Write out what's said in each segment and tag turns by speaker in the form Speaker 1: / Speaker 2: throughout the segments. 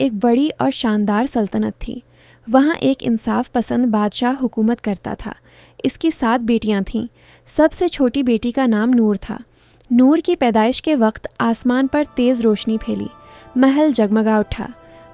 Speaker 1: एक बड़ी और शानदार सल्तनत थी। वहाँ एक इंसाफ पसंद बादशाह हुकूमत करता था। इसकी 7 बेटियां थीं। सबसे छोटी बेटी का नाम नूर था। नूर की पैदाइश के वक्त आसमान पर तेज़ रोशनी फैली, महल जगमगा उठा,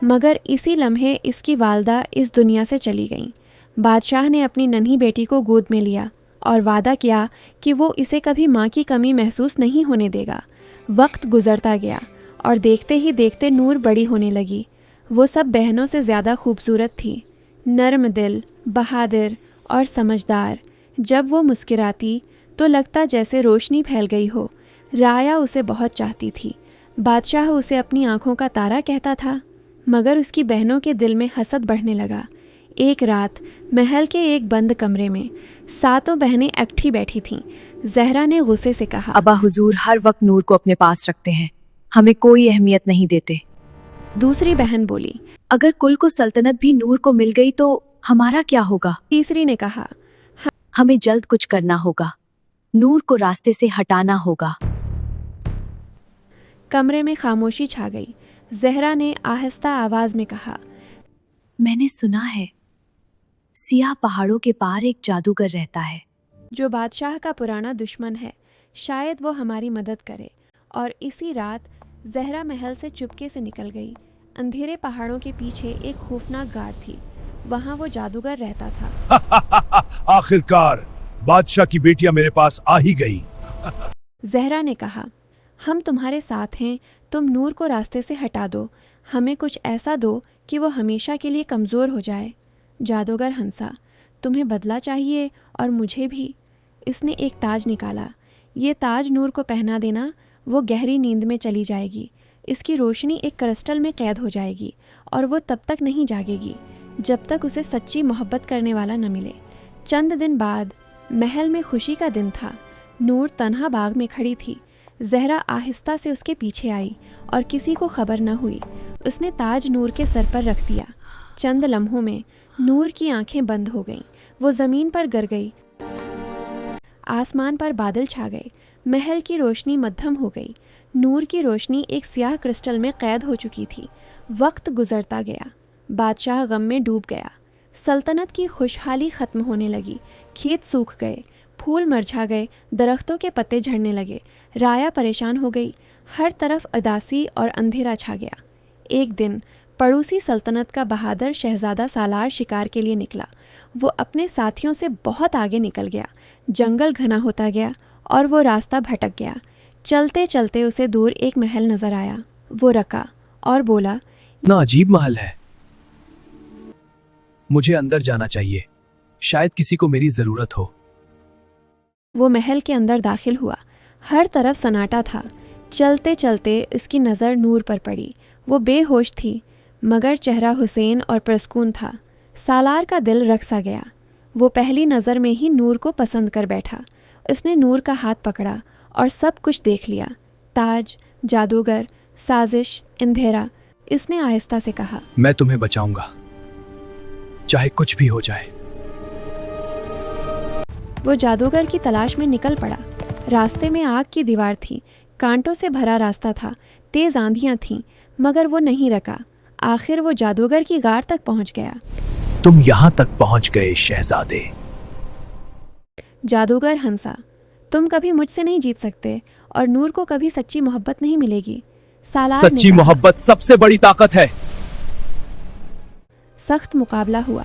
Speaker 1: मगर इसी लम्हे इसकी वालदा इस दुनिया से चली गईं। बादशाह ने अपनी नन्ही बेटी को गोद में लिया और वादा किया कि वो इसे कभी माँ की कमी महसूस नहीं होने देगा। वक्त गुजरता गया और देखते ही देखते नूर बड़ी होने लगी। वो सब बहनों से ज़्यादा खूबसूरत थी, नर्म दिल, बहादुर और समझदार। जब वो मुस्कुराती तो लगता जैसे रोशनी फैल गई हो। राया उसे बहुत चाहती थी। बादशाह उसे अपनी आंखों का तारा कहता था, मगर उसकी बहनों के दिल में हसद बढ़ने लगा। एक रात महल के एक बंद कमरे में 7 बहनें इकट्ठी बैठी थीं। जहरा ने गुस्से से कहा,
Speaker 2: अबा हुजूर हर वक्त नूर को अपने पास रखते हैं, हमें कोई अहमियत नहीं देते।
Speaker 1: दूसरी बहन बोली,
Speaker 2: अगर कुल को सल्तनत भी नूर को मिल गई तो हमारा क्या होगा?
Speaker 1: तीसरी ने कहा,
Speaker 2: हमें जल्द कुछ करना होगा, नूर को रास्ते से हटाना होगा।
Speaker 1: कमरे में खामोशी छा गई। जहरा ने आहिस्ता आवाज में कहा,
Speaker 2: मैंने सुना है सियाह पहाड़ों के पार एक जादूगर रहता है
Speaker 1: जो बादशाह का पुराना दुश्मन है। शायद वो हमारी मदद करे। और इसी रात जहरा महल से चुपके से निकल गई। अंधेरे पहाड़ों के पीछे एक खौफनाक गाड़ थी। वहाँ वो जादूगर रहता था।
Speaker 3: आखिरकार बादशाह की बेटियां मेरे पास आ ही गई।
Speaker 1: जहरा ने कहा, हम तुम्हारे साथ हैं, तुम नूर को रास्ते से हटा दो। हमें कुछ ऐसा दो कि वो हमेशा के लिए कमज़ोर हो जाए। जादूगर हंसा, तुम्हें बदला चाहिए और मुझे भी। इसने एक ताज निकाला। ये ताज नूर को पहना देना, वो गहरी नींद में चली जाएगी। इसकी रोशनी एक क्रिस्टल में कैद हो जाएगी और वो तब तक नहीं जागेगी जब तक उसे सच्ची मोहब्बत करने वाला न मिले। चंद दिन बाद महल में खुशी का दिन था। नूर तन्हा बाग में खड़ी थी। जहरा आहिस्ता से उसके पीछे आई और किसी को खबर न हुई। उसने ताज नूर के सर पर रख दिया। चंद लम्हों में नूर की आंखें बंद हो गईं। वो ज़मीन पर गिर गई। आसमान पर बादल छा गए। महल की रोशनी मध्यम हो गई। नूर की रोशनी एक स्याह क्रिस्टल में कैद हो चुकी थी। वक्त गुजरता गया। बादशाह गम में डूब गया। सल्तनत की खुशहाली ख़त्म होने लगी। खेत सूख गए, फूल मुरझा गए, दरख्तों के पत्ते झड़ने लगे। राया परेशान हो गई। हर तरफ उदासी और अंधेरा छा गया। एक दिन पड़ोसी सल्तनत का बहादुर शहजादा सालार शिकार के लिए निकला। वो अपने साथियों से बहुत आगे निकल गया। जंगल घना होता गया और वो रास्ता भटक गया। चलते चलते उसे दूर एक महल नजर आया। वो रका और बोला,
Speaker 4: ना अजीब महल है, मुझे अंदर जाना चाहिए, शायद किसी को मेरी जरूरत हो।
Speaker 1: वो महल के अंदर दाखिल हुआ। हर तरफ सन्नाटा था। चलते चलते उसकी नज़र नूर पर पड़ी। वो बेहोश थी, मगर चेहरा हुसैन और पुरस्कून था। सालार का दिल रख सा गया। वो पहली नज़र में ही नूर को पसंद कर बैठा। उसने नूर का हाथ पकड़ा और सब कुछ देख लिया। ताज, जादूगर, साजिश, अंधेरा। इसने आहिस्ता से कहा,
Speaker 4: मैं तुम्हें बचाऊंगा, चाहे कुछ भी हो जाए।
Speaker 1: वो जादूगर की तलाश में निकल पड़ा। रास्ते में आग की दीवार थी, कांटों से भरा रास्ता था, तेज आंधियां थीं, मगर वो नहीं रका। आखिर वो जादूगर की गार तक पहुंच गया।
Speaker 3: तुम यहाँ तक पहुँच गए शहजादे।
Speaker 1: जादूगर हंसा, तुम कभी मुझसे नहीं जीत सकते और नूर को कभी सच्ची मोहब्बत नहीं मिलेगी। सालार ने
Speaker 4: सच्ची
Speaker 1: कहा।
Speaker 4: मोहब्बत सबसे बड़ी ताकत है।
Speaker 1: सख्त मुकाबला हुआ।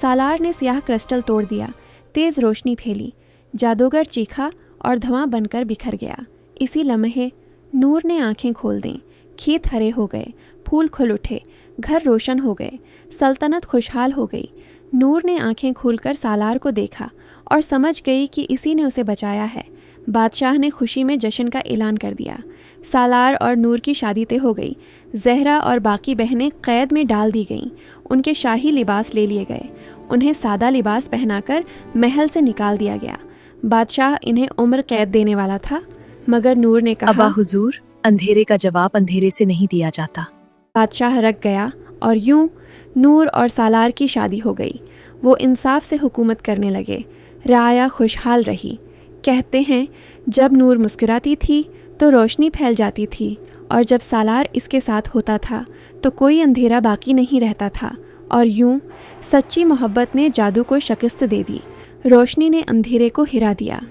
Speaker 1: सालार ने स्याह क्रिस्टल तोड़ दिया। तेज रोशनी फैली। जादूगर चीखा और धुआं बनकर बिखर गया। इसी लम्हे नूर ने आंखें खोल दीं। खेत हरे हो गए, फूल खुल उठे, घर रोशन हो गए, सल्तनत खुशहाल हो गई। नूर ने आंखें खोलकर सालार को देखा और समझ गई कि इसी ने उसे बचाया है। बादशाह ने खुशी में जश्न का ऐलान कर दिया। सालार और नूर की शादी तय हो गई। जहरा और बाकी बहनें कैद में डाल दी गईं। उनके शाही लिबास ले लिए गए। उन्हें सादा लिबास पहनाकर महल से निकाल दिया गया। बादशाह इन्हें उम्र कैद देने वाला था, मगर नूर ने कहा,
Speaker 2: अबा हुजूर, अंधेरे का जवाब अंधेरे से नहीं दिया जाता।
Speaker 1: बादशाह रख गया और यूं नूर और सालार की शादी हो गई। वो इंसाफ से हुकूमत करने लगे। राया खुशहाल रही। कहते हैं, जब नूर मुस्कुराती थी तो रोशनी फैल जाती थी और जब सालार इसके साथ होता था तो कोई अंधेरा बाकी नहीं रहता था। और यूं सच्ची मोहब्बत ने जादू को शिकस्त दे दी, रोशनी ने अंधेरे को हिरा दिया।